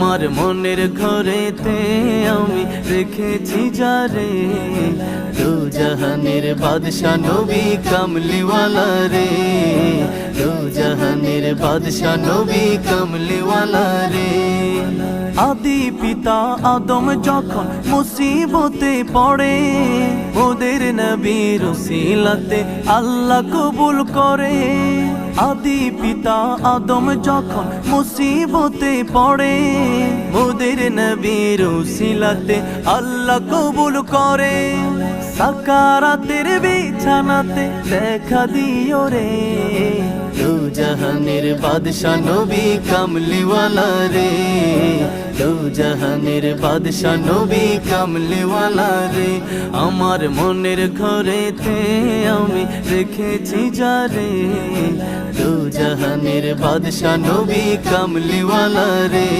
আমার মনের ঘরেতে আমি রেখেছি যারে, দু জাহানের বাদশা নবী কামলিওয়ালা রে, দু জাহানের বাদশা নবী কামলিওয়ালা রে। আদি পিতা আদম যখন মুসিবতে পড়ে, ওদের নবীর উসিলাতে আল্লাহ কবুল করে। আদি পিতা আদম যখন মুসিবতে পড়ে, ওদের নবীর উসিলাতে আল্লাহ কবুল করে। সাকারাতের বিছানাতে দেখা দিও রে, দু জাহানের বাদশা নবী কামলিওয়ালা রে, দু জাহানের বাদশা নবী কামলিওয়ালা রে। আমার মনের ঘরেতে আমি রেখেছি যারে, দু জাহানের বাদশা নবী কামলিওয়ালা রে।